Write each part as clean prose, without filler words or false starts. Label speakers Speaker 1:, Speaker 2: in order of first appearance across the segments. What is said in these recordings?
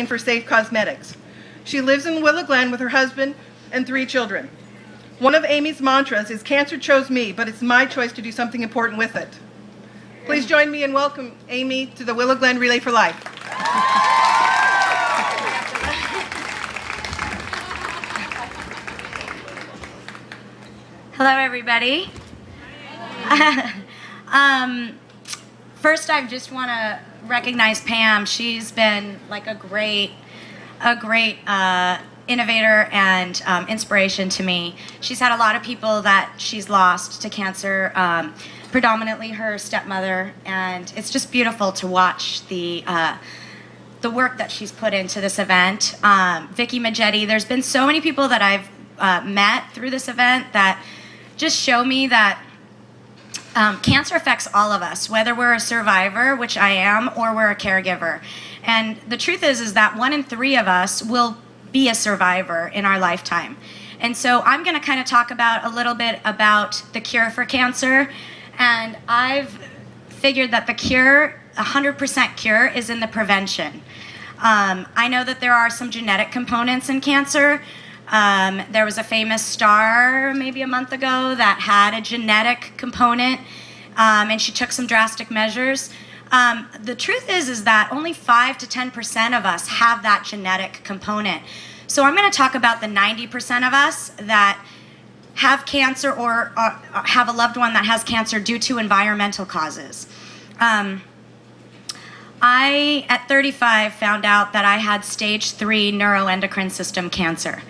Speaker 1: for Safe Cosmetics. She lives in Willow Glen with her husband and 3 children. One of Amy's mantras is, "Cancer chose me, but it's my choice to do something important with it." Please join me in welcoming Amy to the Willow Glen Relay for Life.
Speaker 2: Hello, everybody. First, I just want to recognize Pam. She's been like a great innovator and inspiration to me. She's had a lot of people that she's lost to cancer, predominantly her stepmother, and it's just beautiful to watch the work that she's put into this event. Vicky Majetti, there's been so many people that I've met through this event that just show me that cancer affects all of us, whether we're a survivor, which I am, or we're a caregiver. And the truth is that 1 in 3 of us will be a survivor in our lifetime. And so I'm going to kind of talk about a little bit about the cure for cancer. And I've figured that the cure, 100% cure, is in the prevention. I know that there are some genetic components in cancer. There was a famous star maybe a month ago that had a genetic component, and she took some drastic measures. The truth is that only 5 to 10% of us have that genetic component. So I'm going to talk about the 90% of us that have cancer or have a loved one that has cancer due to environmental causes. I, at 35, found out that I had stage 3 neuroendocrine system cancer.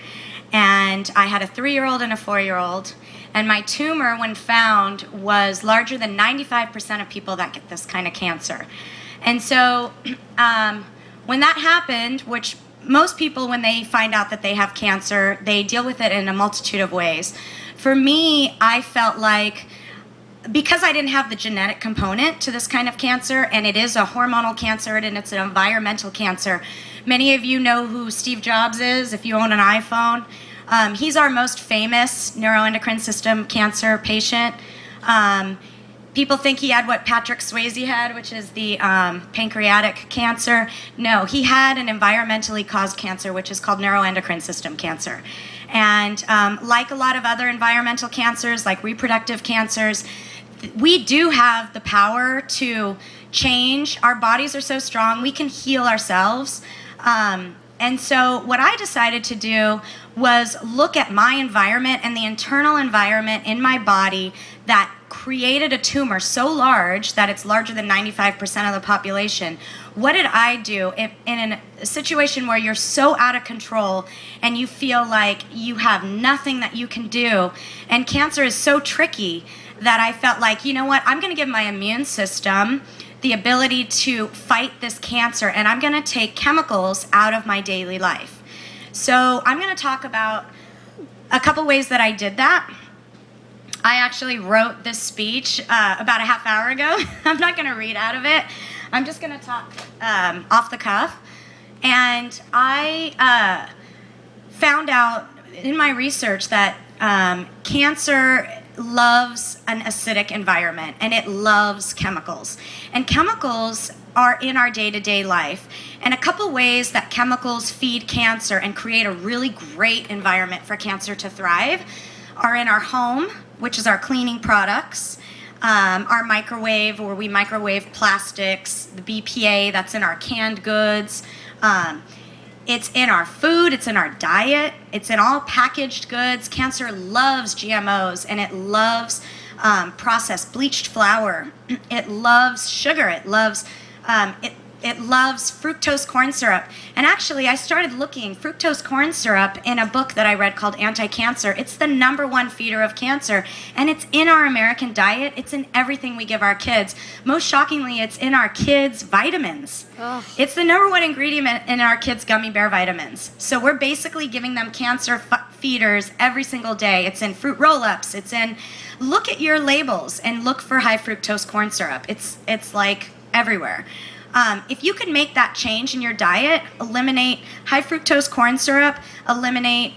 Speaker 2: And I had a 3-year-old and a 4-year-old. And my tumor, when found, was larger than 95% of people that get this kind of cancer. And so when that happened, which most people, when they find out that they have cancer, they deal with it in a multitude of ways. For me, I felt like, because I didn't have the genetic component to this kind of cancer, and it is a hormonal cancer and it's an environmental cancer. Many of you know who Steve Jobs is if you own an iPhone. He's our most famous neuroendocrine system cancer patient. People think he had what Patrick Swayze had, which is the pancreatic cancer. No, he had an environmentally caused cancer, which is called neuroendocrine system cancer. And like a lot of other environmental cancers, like reproductive cancers, we do have the power to change. Our bodies are so strong, we can heal ourselves. And so what I decided to do was look at my environment and the internal environment in my body that created a tumor so large that it's larger than 95% of the population. What did I do if in a situation where you're so out of control and you feel like you have nothing that you can do, and cancer is so tricky that I felt like, you know what, I'm going to give my immune system the ability to fight this cancer, and I'm going to take chemicals out of my daily life. So I'm going to talk about a couple ways that I did that. I actually wrote this speech about a half hour ago. I'm not going to read out of it. I'm just going to talk off the cuff. And I found out in my research that cancer loves an acidic environment, and it loves chemicals. And chemicals are in our day-to-day life. And a couple ways that chemicals feed cancer and create a really great environment for cancer to thrive are in our home, which is our cleaning products, our microwave, where we microwave plastics, the BPA that's in our canned goods. It's in our food, it's in our diet, it's in all packaged goods. Cancer loves GMOs, and it loves processed bleached flour. It loves sugar, it loves fructose corn syrup. And actually, I started looking fructose corn syrup in a book that I read called Anti-Cancer. It's the #1 feeder of cancer, and it's in our American diet. It's in everything we give our kids. Most shockingly, it's in our kids' vitamins. Ugh. It's the #1 ingredient in our kids' gummy bear vitamins. So we're basically giving them cancer feeders every single day. It's in fruit roll-ups. It's in, look at your labels and look for high fructose corn syrup. It's like everywhere. If you can make that change in your diet, eliminate high fructose corn syrup, eliminate,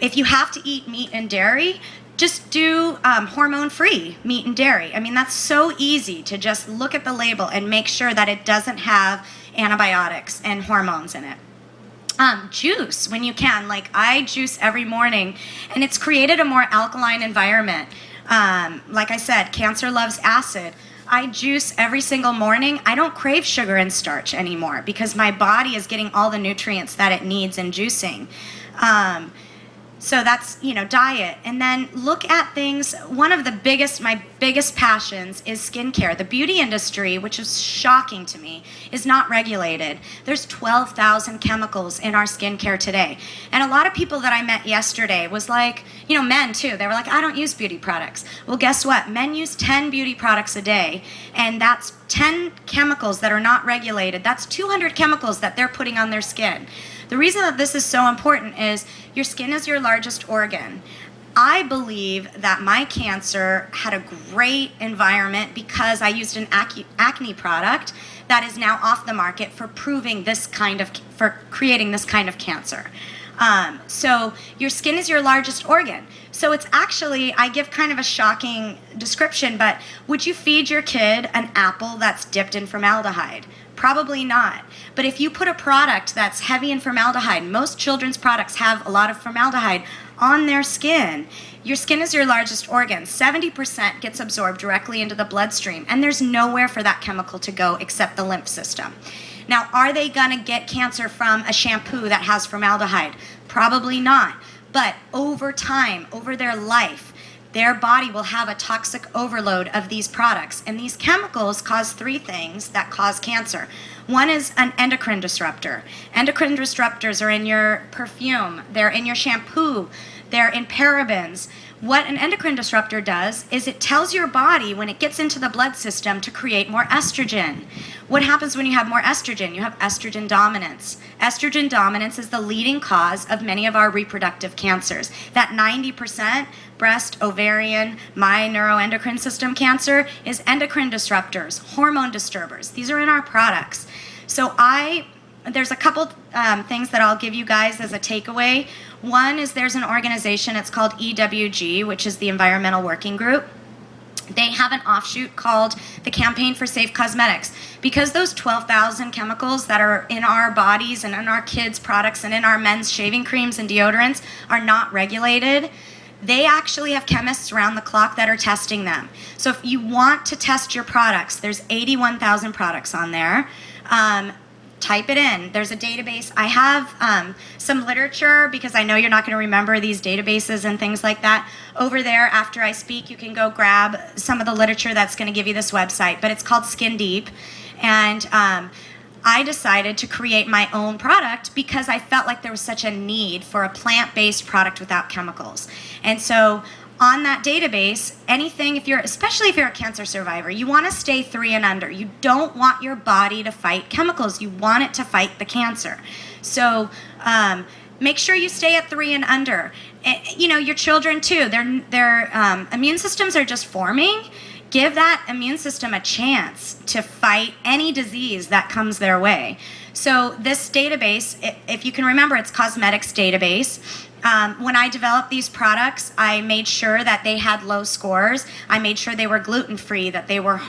Speaker 2: if you have to eat meat and dairy, just do hormone-free meat and dairy. I mean, that's so easy to just look at the label and make sure that it doesn't have antibiotics and hormones in it. Juice when you can. Like, I juice every morning, and it's created a more alkaline environment. Like I said, cancer loves acid. I juice every single morning. I don't crave sugar and starch anymore because my body is getting all the nutrients that it needs in juicing. So that's, diet. And then look at things. One of my biggest passions is skincare. The beauty industry, which is shocking to me, is not regulated. There's 12,000 chemicals in our skincare today. And a lot of people that I met yesterday was like, men too, they were like, I don't use beauty products. Well, guess what? Men use 10 beauty products a day, and that's 10 chemicals that are not regulated. That's 200 chemicals that they're putting on their skin. The reason that this is so important is your skin is your largest organ. I believe that my cancer had a great environment because I used an acne product that is now off the market for creating this kind of cancer. So your skin is your largest organ. So it's actually, I give kind of a shocking description, but would you feed your kid an apple that's dipped in formaldehyde? Probably not. But if you put a product that's heavy in formaldehyde, most children's products have a lot of formaldehyde on their skin. Your skin is your largest organ. 70% gets absorbed directly into the bloodstream, and there's nowhere for that chemical to go except the lymph system. Now, are they going to get cancer from a shampoo that has formaldehyde? Probably not. But over time, over their life, their body will have a toxic overload of these products. And these chemicals cause 3 things that cause cancer. One is an endocrine disruptor. Endocrine disruptors are in your perfume. They're in your shampoo. They're in parabens. What an endocrine disruptor does is it tells your body when it gets into the blood system to create more estrogen. What happens when you have more estrogen? You have estrogen dominance. Estrogen dominance is the leading cause of many of our reproductive cancers. That 90% breast, ovarian, my neuroendocrine system cancer is endocrine disruptors, hormone disturbers. These are in our products. So there's a couple things that I'll give you guys as a takeaway. One is there's an organization, it's called EWG, which is the Environmental Working Group. They have an offshoot called the Campaign for Safe Cosmetics. Because those 12,000 chemicals that are in our bodies and in our kids' products and in our men's shaving creams and deodorants are not regulated, they actually have chemists around the clock that are testing them. So if you want to test your products, there's 81,000 products on there. Type it in. There's a database. I have some literature because I know you're not going to remember these databases and things like that. Over there, after I speak, you can go grab some of the literature that's going to give you this website, but it's called Skin Deep. And I decided to create my own product because I felt like there was such a need for a plant-based product without chemicals. And so on that database, especially if you're a cancer survivor, you want to stay 3 and under. You don't want your body to fight chemicals. You want it to fight the cancer. So make sure you stay at 3 and under. Your children too, their immune systems are just forming. Give that immune system a chance to fight any disease that comes their way. So this database, if you can remember, it's cosmetics database. When I developed these products, I made sure that they had low scores. I made sure they were gluten-free, that they were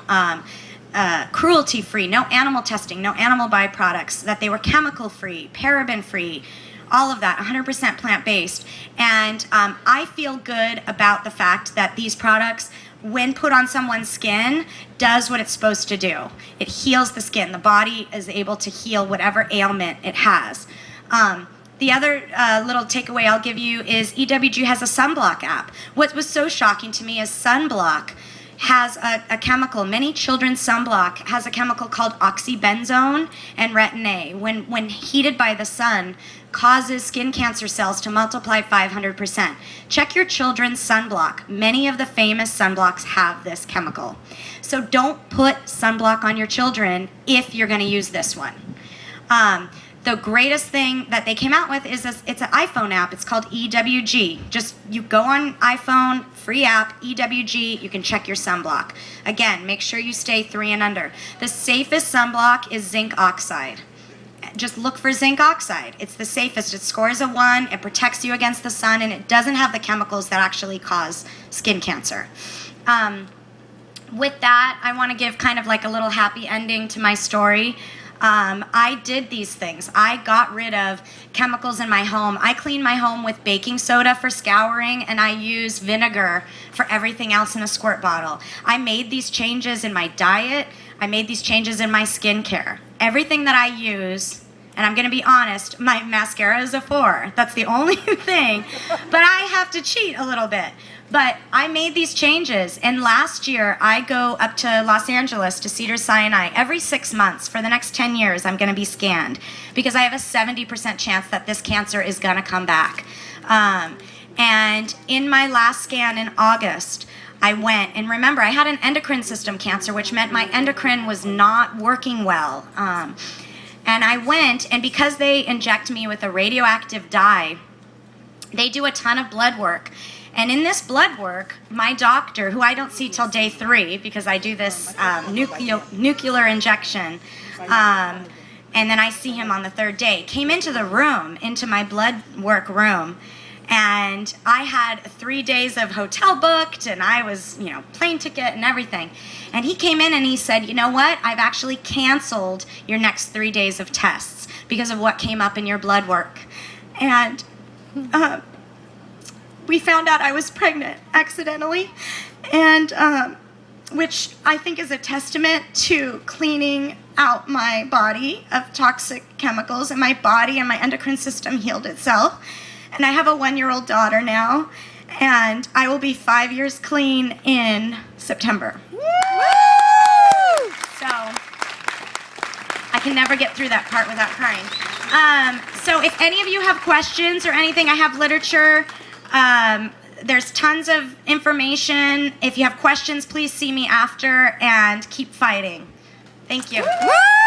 Speaker 2: cruelty-free, no animal testing, no animal byproducts, that they were chemical-free, paraben-free, all of that, 100% plant-based. And I feel good about the fact that these products, when put on someone's skin, does what it's supposed to do. It heals the skin. The body is able to heal whatever ailment it has. The other little takeaway I'll give you is EWG has a sunblock app. What was so shocking to me is sunblock has a chemical. Many children's sunblock has a chemical called oxybenzone and retin A. When heated by the sun, causes skin cancer cells to multiply 500%. Check your children's sunblock. Many of the famous sunblocks have this chemical. So don't put sunblock on your children if you're going to use this one. The greatest thing that they came out with is it's an iPhone app. It's called EWG. Just you go on iPhone, free app, EWG, you can check your sunblock. Again, make sure you stay 3 and under. The safest sunblock is zinc oxide. Just look for zinc oxide. It's the safest. It scores a 1, it protects you against the sun, and it doesn't have the chemicals that actually cause skin cancer. With that, I want to give kind of like a little happy ending to my story. I did these things. I got rid of chemicals in my home. I clean my home with baking soda for scouring, and I use vinegar for everything else in a squirt bottle. I made these changes in my diet. I made these changes in my skincare. Everything that I use, and I'm going to be honest, my mascara is a 4. That's the only thing. But I have to cheat a little bit. But I made these changes, and last year I go up to Los Angeles to Cedars-Sinai every 6 months. For the next 10 years, I'm going to be scanned because I have a 70% chance that this cancer is going to come back. And in my last scan in August, I went, and remember, I had an endocrine system cancer, which meant my endocrine was not working well. And I went, and because they inject me with a radioactive dye, they do a ton of blood work. And in this blood work, my doctor, who I don't see till day 3 because I do this nuclear injection, and then I see him on the 3rd day, came into the room, into my blood work room, and I had 3 days of hotel booked, and I was, plane ticket and everything. And he came in and he said, you know what? I've actually canceled your next 3 days of tests because of what came up in your blood work. And we found out I was pregnant accidentally, and which I think is a testament to cleaning out my body of toxic chemicals, and my body and my endocrine system healed itself. And I have a 1-year-old daughter now, and I will be 5 years clean in September. Woo! So I can never get through that part without crying. So if any of you have questions or anything, I have literature. There's tons of information. If you have questions, please see me after, and keep fighting. Thank you. Woo!